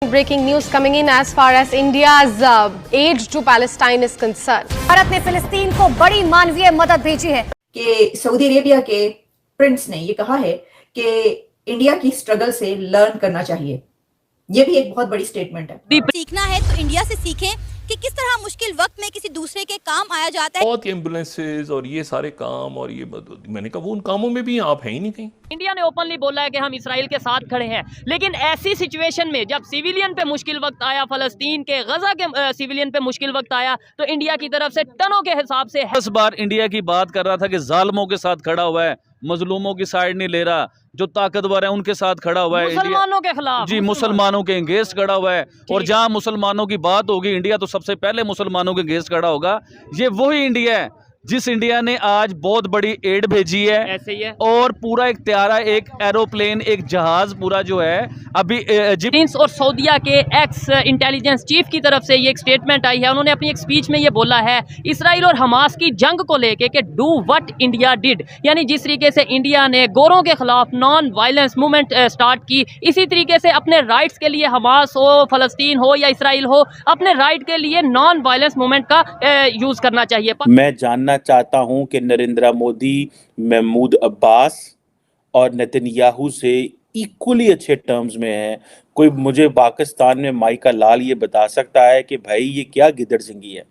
Breaking news coming in as far as India's aid to Palestine is concerned. Bharat ने फिलिस्तीन को बड़ी मानवीय मदद भेजी है कि सऊदी अरेबिया के प्रिंस ने ये कहा है कि इंडिया की स्ट्रगल से लर्न करना चाहिए। ये भी एक बहुत बड़ी स्टेटमेंट है। सीखना है तो इंडिया से सीखें कि किस तरह मुश्किल वक्त में किसी दूसरे के काम आया जाता है। बहुत एम्बुलेंसेज और ये सारे काम और ये मैंने कहा वो उन कामों में भी आप हैं ही नहीं कहीं। इंडिया ने ओपनली बोला है कि हम इसराइल के साथ खड़े हैं, लेकिन ऐसी सिचुएशन में जब सिविलियन पे मुश्किल वक्त आया, फलस्तीन के गजा के सिविलियन पे मुश्किल वक्त आया, तो इंडिया की तरफ से टनों के हिसाब से 10 बार इंडिया की बात कर रहा था कि जालिमों के साथ खड़ा हुआ है, मजलूमों की साइड नहीं ले रहा, जो ताकतवर है उनके साथ खड़ा हुआ है, मुसलमानों के खिलाफ जी मुसलमानों के अगेंस्ट खड़ा हुआ है। और जहां मुसलमानों की बात होगी इंडिया तो सबसे पहले मुसलमानों के अगेंस्ट खड़ा होगा। ये वही इंडिया है जिस इंडिया ने आज बहुत बड़ी एड भेजी है। ऐसे ही है। और पूरा एक त्यारा, एक एरोप्लेन, एक जहाज पूरा जो है अभी इजिप्ट और सऊदीया के एक्स इंटेलिजेंस चीफ की तरफ से ये एक स्टेटमेंट आई है। उन्होंने अपनी एक स्पीच में ये बोला है इसराइल और हमास की जंग को लेके कि डू व्हाट इंडिया डिड, यानी जिस तरीके से इंडिया ने गोरों के खिलाफ नॉन वायलेंस मूवमेंट स्टार्ट की, इसी तरीके से अपने राइट्स के लिए हमास हो, फलस्तीन हो या इसराइल हो, अपने राइट के लिए नॉन वायलेंस मूवमेंट का यूज करना चाहिए। मैं जानना चाहता हूं कि नरेंद्र मोदी महमूद अब्बास और नेतन्याहू से इक्वली अच्छे टर्म्स में है। कोई मुझे पाकिस्तान में माइका लाल ये बता सकता है कि भाई ये क्या गिदड़ सिंगी है,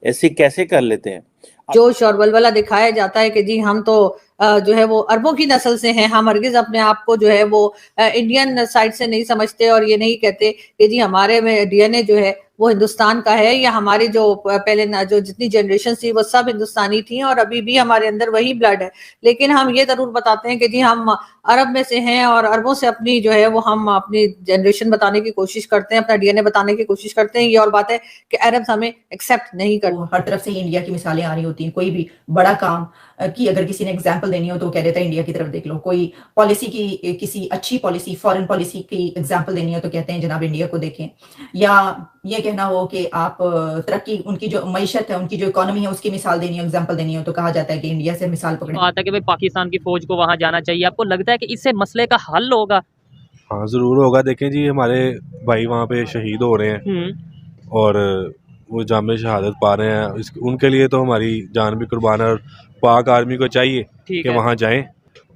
ऐसे कैसे कर लेते हैं? जोश और वलवला दिखाया जाता है कि जी हम तो जो है वो अरबों की नस्ल से हैं, हम हरगिज अपने आप को जो है वो इंडियन साइड से नहीं समझते और ये नहीं कहते कि जी हमारे में डीएनए जो है वो हिंदुस्तान का है, या हमारी जो पहले जो जितनी जनरेशन थी वो सब हिंदुस्तानी थी और अभी भी हमारे अंदर वही ब्लड है। लेकिन हम ये जरूर बताते हैं कि जी हम अरब में से हैं और अरबों से अपनी जो है वो हम अपनी जनरेशन बताने की कोशिश करते हैं, अपना डीएनए बताने की कोशिश करते हैं। ये और बात है कि अरब हमें एक्सेप्ट नहीं करते। हर तरफ से ही इंडिया की मिसालें आ रही होती हैं। कोई भी बड़ा काम की अगर किसी ने एग्जाम्पल देनी हो तो कह देता है इंडिया की तरफ देख लो। कोई पॉलिसी की, किसी अच्छी पॉलिसी, फॉरेन पॉलिसी की एग्जाम्पल देनी हो तो कहते हैं जनाब इंडिया को देखें। या ये कहना हो कि आप तरक्की, उनकी जो मईशत है, उनकी जो इकोनॉमी है उसकी मिसाल देनी हो, एग्जाम्पल देनी हो तो कहा जाता है कि इंडिया से मिसाल पकड़े। बात है कि भाई पाकिस्तान की फौज को वहां जाना चाहिए। आपको लगता है कि इससे मसले का हल होगा? हाँ ज़रूर होगा। देखें जी हमारे भाई वहाँ पे शहीद हो रहे हैं और वो जामे शहादत पा रहे हैं, उनके लिए तो हमारी जान भी कुर्बान है और पाक आर्मी को चाहिए कि वहाँ जाएं।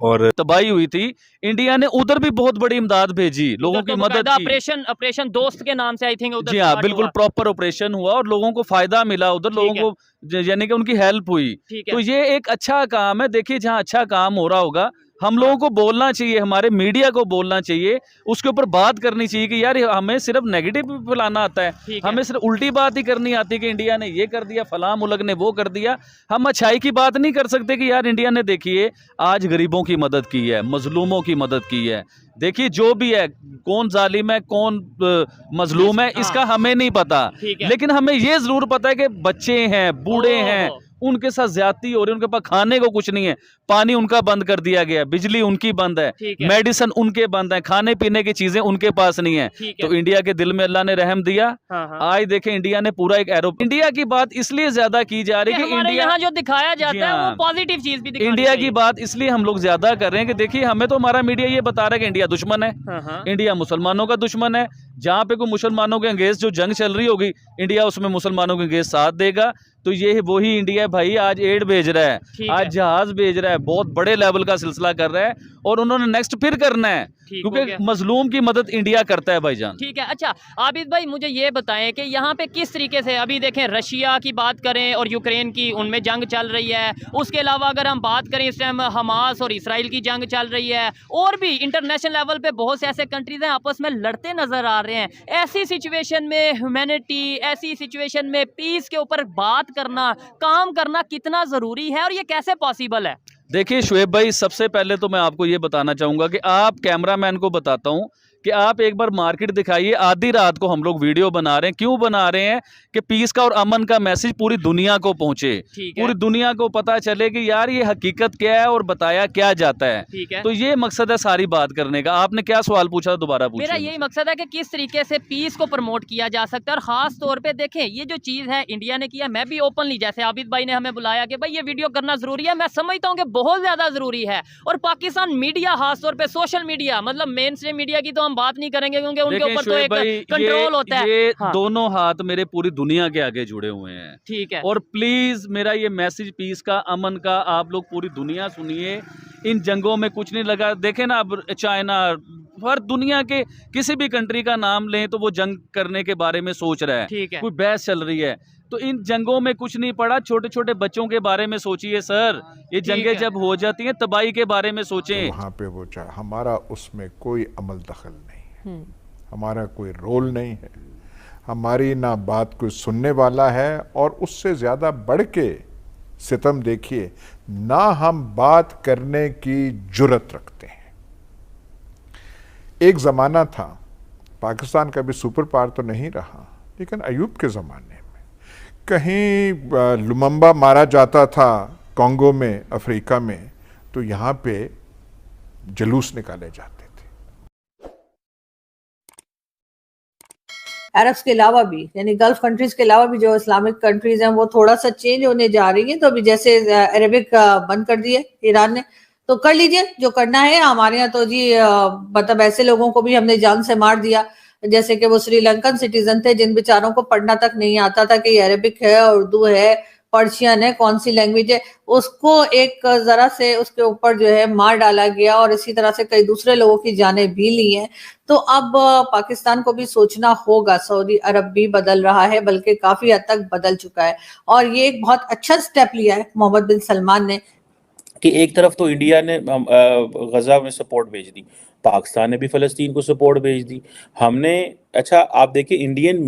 और तबाही हुई थी, इंडिया ने उधर भी बहुत बड़ी इमदाद भेजी, लोगों की मदद की। ऑपरेशन दोस्त के नाम से आई थिंक उधर। जी हाँ, बिल्कुल प्रॉपर ऑपरेशन हुआ और लोगों को फायदा मिला उधर, लोगों को यानी कि उनकी हेल्प हुई। तो ये एक अच्छा काम है। देखिए जहाँ अच्छा काम हो रहा होगा हम लोगों को बोलना चाहिए, हमारे मीडिया को बोलना चाहिए, उसके ऊपर बात करनी चाहिए कि यार हमें सिर्फ नेगेटिव फैलाना आता है, हमें सिर्फ उल्टी बात ही करनी आती है कि इंडिया ने ये कर दिया, फलां मुल्क ने वो कर दिया। हम अच्छाई की बात नहीं कर सकते कि यार इंडिया ने देखिए आज गरीबों की मदद की है, मजलूमों की मदद की है। देखिए जो भी है, कौन जालिम है कौन मजलूम है इसका हमें नहीं पता, लेकिन हमें ये जरूर पता है कि बच्चे हैं, बूढ़े हैं, उनके साथ ज्यादती हो रही है, उनके पास खाने को कुछ नहीं है, पानी उनका बंद कर दिया गया, बिजली उनकी बंद है, मेडिसिन उनके बंद है, खाने पीने की चीजें उनके पास नहीं है। तो इंडिया के दिल में अल्लाह ने रहम दिया। आज देखें इंडिया ने पूरा एक इंडिया की बात इसलिए ज्यादा की जा रही है कि इंडिया जो दिखाया जाता है वो पॉजिटिव चीज भी दिखानी इंडिया की बात इसलिए हम लोग ज्यादा कर रहे हैं कि देखिए हमें तो हमारा मीडिया ये बता रहा है कि इंडिया दुश्मन है, इंडिया मुसलमानों का दुश्मन है। जहाँ पे कोई मुसलमानों के अगेंस्ट जो जंग चल रही होगी इंडिया उसमें मुसलमानों के अगेंस्ट साथ देगा। तो ये वही इंडिया भाई आज एड भेज रहा है, आज जहाज भेज रहा है, बहुत बड़े लेवल का सिलसिला कर रहा है और उन्होंने नेक्स्ट फिर करना है क्योंकि मजलूम की मदद इंडिया करता है भाईजान। ठीक है। अच्छा आबिद भाई मुझे ये बताएं कि यहाँ पे किस तरीके से अभी देखें रशिया की बात करें और यूक्रेन की, उनमें जंग चल रही है। उसके अलावा अगर हम बात करें इस टाइम हमास और इसराइल की जंग चल रही है और भी इंटरनेशनल लेवल पे बहुत से ऐसे कंट्रीज हैं आपस में लड़ते नजर आ रहे हैं। ऐसी सिचुएशन में ह्यूमैनिटी, ऐसी सिचुएशन में पीस के ऊपर बात करना, काम करना कितना जरूरी है और ये कैसे पॉसिबल है? देखिए शुएब भाई, सबसे पहले तो मैं आपको ये बताना चाहूंगा कि आप कैमरामैन को बताता हूं कि आप एक बार मार्केट दिखाइए। आधी रात को हम लोग वीडियो बना रहे हैं, क्यों बना रहे हैं कि पीस का और अमन का मैसेज पूरी दुनिया को पहुंचे, पूरी दुनिया को पता चले कि यार ये हकीकत क्या है और बताया क्या जाता है। तो ये मकसद है सारी बात करने का। आपने क्या सवाल पूछा, दोबारा पूछिए। मेरा यही मकसद है कि किस तरीके से पीस को प्रमोट किया जा सकता है और खास तौर पे देखें ये जो चीज है इंडिया ने किया, मैं भी ओपनली, जैसे आबिद भाई ने हमें बुलाया कि भाई ये वीडियो करना जरूरी है, मैं समझता हूँ कि बहुत ज्यादा जरूरी है। और पाकिस्तान मीडिया, खास तौर पे सोशल मीडिया, मतलब मेन स्ट्रीम मीडिया की तो हम हम बात नहीं करेंगे क्योंकि उनके देखिए ऊपर तो शोएब भाई, एक कंट्रोल होता है। ये हाँ। दोनों हाथ मेरे पूरी दुनिया के आगे जुड़े हुए हैं। ठीक है। और प्लीज मेरा ये मैसेज पीस का, अमन का, आप लोग पूरी दुनिया सुनिए। इन जंगों में कुछ नहीं लगा। देखें ना, अब चाइना, हर दुनिया के किसी भी कंट्री का नाम लें तो वो जंग करने के बारे में सोच रहा है। ठीक है। कोई बहस चल रही है, तो इन जंगों में कुछ नहीं पड़ा। छोटे छोटे बच्चों के बारे में सोचिए सर। ये जंगें जब हो जाती हैं, तबाही के बारे में सोचें। वहाँ पे वो हमारा उसमें कोई अमल दखल नहीं है, हमारा कोई रोल नहीं है, हमारी ना बात कोई सुनने वाला है। और उससे ज़्यादा बढ़ के सितम देखिए, ना हम बात करने की जुर्रत रखते हैं। एक ज़माना था, पाकिस्तान का भी सुपर पावर तो नहीं रहा, लेकिन अयूब के ज़माने में कहीं लुमम्बा मारा जाता था कॉन्गो में, अफ्रीका में, तो यहाँ पे जुलूस निकाले जाते थे। अरब्स के अलावा भी, यानी गल्फ कंट्रीज के अलावा भी जो इस्लामिक कंट्रीज हैं वो थोड़ा सा चेंज होने जा रही हैं। तो अभी जैसे अरेबिक बंद कर दिए ईरान ने, तो कर लीजिए जो करना है। हमारे यहाँ तो जी मतलब ऐसे लोगों को भी हमने जान से मार दिया, जैसे कि वो श्रीलंकन सिटीजन थे जिन बेचारों को पढ़ना तक नहीं आता था कि अरेबिक है, उर्दू है, पर्शियन है, कौन सी लैंग्वेज है। उसको एक जरा से उसके ऊपर जो है मार डाला गया, और इसी तरह से कई दूसरे लोगों की जानें भी ली हैं। तो अब पाकिस्तान को भी सोचना होगा। सऊदी अरब भी बदल रहा है, बल्कि काफी हद तक बदल चुका है, और ये एक बहुत अच्छा स्टेप लिया है मोहम्मद बिन सलमान ने कि एक तरफ तो इंडिया ने गजा में सपोर्ट भेज दी, पाकिस्तान ने भी फ़लस्तीन को सपोर्ट भेज दी। हमने, अच्छा आप देखिए, इंडियन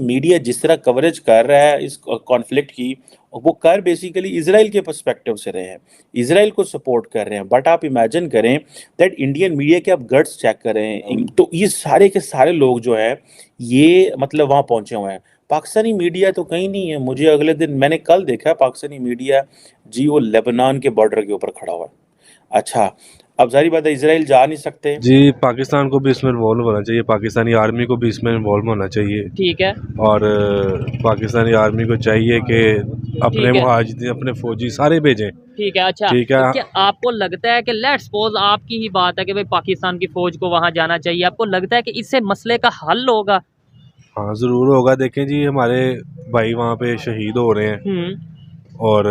मीडिया जिस तरह कवरेज कर रहा है इस कॉन्फ्लिक्ट की, वो कर बेसिकली इजराइल के पर्सपेक्टिव से रहे हैं, इजराइल को सपोर्ट कर रहे हैं। बट आप इमेजिन करें दैट इंडियन मीडिया के आप गट्स चेक करें, तो ये सारे के सारे लोग जो हैं ये मतलब वहाँ पहुँचे हुए हैं। पाकिस्तानी मीडिया तो कहीं नहीं है। मुझे अगले दिन, मैंने कल देखा पाकिस्तानी मीडिया जी वो लेबनान के बॉर्डर के ऊपर खड़ा हुआ है। अच्छा, अब जारी बात है इजराइल जा नहीं सकते जी, पाकिस्तान को भी इसमें इन्वॉल्व होना चाहिए, पाकिस्तानी आर्मी को भी इसमें इन्वॉल्व होना चाहिए। ठीक है। और पाकिस्तानी आर्मी को चाहिए कि अपने मुहाजिरीन, अपने फौजी सारे भेजें। ठीक है। अच्छा, ठीक है। तो क्या आपको लगता है कि लेट्स सपोज आपकी ही बात है कि भाई पाकिस्तान की फौज को वहां जाना चाहिए, आपको लगता है कि इससे मसले का हल होगा? हाँ, ज़रूर होगा। देखें जी, हमारे भाई वहाँ पे शहीद हो रहे हैं और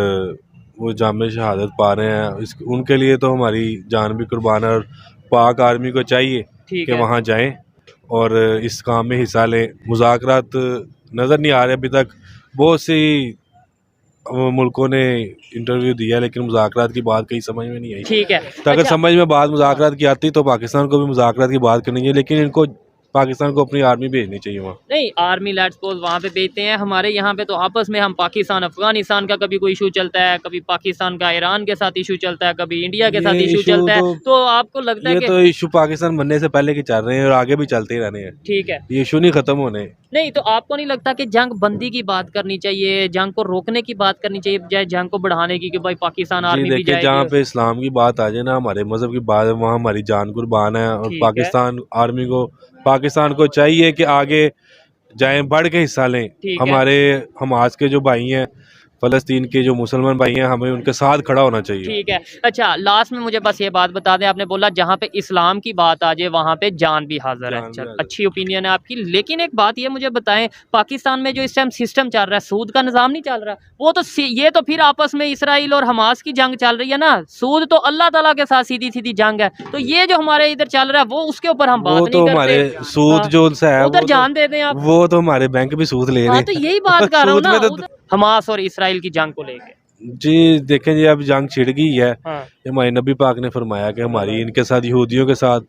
वो जामे शहादत पा रहे हैं। उनके लिए तो हमारी जान भी कुर्बान है, और पाक आर्मी को चाहिए कि वहाँ जाएं और इस काम में हिस्सा लें। मुज़ाकरात नज़र नहीं आ रहे अभी तक। बहुत सी मुल्कों ने इंटरव्यू दिया, लेकिन मुज़ाकरात की बात कहीं समझ में नहीं आई। ठीक है। तो अगर समझ में बात मुज़ाकरात की आती तो पाकिस्तान को भी मुज़ाकरात की बात करनी चाहिए, लेकिन इनको पाकिस्तान को अपनी आर्मी भेजनी चाहिए वहाँ। नहीं, आर्मी लेट्स सपोज वहाँ पे भेजते हैं, हमारे यहाँ पे तो आपस में हम पाकिस्तान अफगानिस्तान का कभी कोई इशू चलता है, कभी पाकिस्तान का ईरान के साथ इशू चलता है, कभी इंडिया के साथ इशू चलता है। तो आपको लगता है कि तो इशू पाकिस्तान बनने से पहले के चल रहे हैं और आगे भी चलते ही रहने हैं। ठीक है, ये इशू नहीं खत्म होने। नहीं, तो आपको नहीं लगता कि जंग बंदी की बात करनी चाहिए, जंग को रोकने की बात करनी चाहिए, बजाय जंग को बढ़ाने की कि भाई पाकिस्तान आर्मी भी जाएगी? जहाँ पे इस्लाम की बात आ जाए ना, हमारे मजहब की बात है, वहाँ हमारी जान कुर्बान है। और पाकिस्तान आर्मी को, पाकिस्तान को चाहिए कि आगे जाएं, बढ़ के हिस्सा लें। हमारे हमास के जो भाई हैं, फ़लस्तीन के जो मुसलमान भाई हैं, हमें उनके साथ खड़ा होना चाहिए। ठीक है। अच्छा, लास्ट में मुझे बस ये बात बता दें, आपने बोला जहाँ पे इस्लाम की बात आ जाए वहाँ पे जान भी हाजिर है। चल, अच्छी ओपिनियन है आपकी, लेकिन एक बात ये मुझे बताएं, पाकिस्तान में जो इस टाइम सिस्टम चल रहा है, सूद का निज़ाम नहीं चल रहा, वो तो ये तो फिर आपस में इसराइल और हमास की जंग चल रही है ना। सूद तो अल्लाह ताला के साथ सीधी सीधी जंग है। तो ये जो हमारे इधर चल रहा है वो उसके ऊपर हम बात नहीं करते। सूद जो है उधर जान दे दें आप, वो तो हमारे बैंक भी सूद ले रहे हैं। तो यही बात कर रहा हूँ ना, हमास और इसराइल की जंग को लेके। जी देखें जी, अब जंग छिड़ गई है। हाँ। हमारे नबी पाक ने फरमाया कि हमारी इनके साथ, यहूदियों के साथ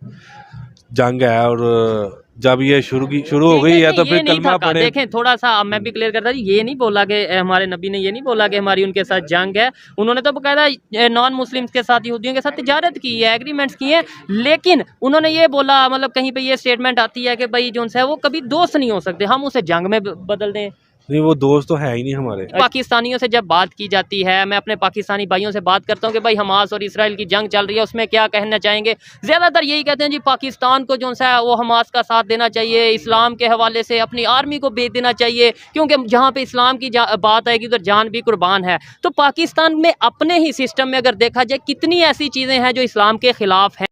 जंग है, और जब ये शुरू हो गई है तो फिर कलमा पढ़े। देखें, थोड़ा सा मैं भी क्लियर करता हूँ, ये नहीं बोला कि हमारे नबी ने ये नहीं बोला कि हमारी उनके साथ जंग है। उन्होंने तो बकायदा नॉन मुस्लिम्स के साथ, यहूदियों के साथ तिजारत की है, एग्रीमेंट्स किए हैं, लेकिन उन्होंने ये बोला, मतलब कहीं पे ये स्टेटमेंट आती है कि भाई जो है वो कभी दोस्त नहीं हो सकते, हम उसे जंग में बदल दें। नहीं, वो दोस्त तो है ही नहीं हमारे। पाकिस्तानियों से जब बात की जाती है, मैं अपने पाकिस्तानी भाइयों से बात करता हूं कि भाई हमास और इसराइल की जंग चल रही है, उसमें क्या कहना चाहेंगे? ज़्यादातर यही कहते हैं जी पाकिस्तान को जो है वो हमास का साथ देना चाहिए, इस्लाम के हवाले से अपनी आर्मी को भेज देना चाहिए, क्योंकि जहाँ पे इस्लाम की बात आएगी उधर जान भी कुर्बान है। तो पाकिस्तान में अपने ही सिस्टम में अगर देखा जाए कितनी ऐसी चीज़ें हैं जो इस्लाम के ख़िलाफ़ हैं।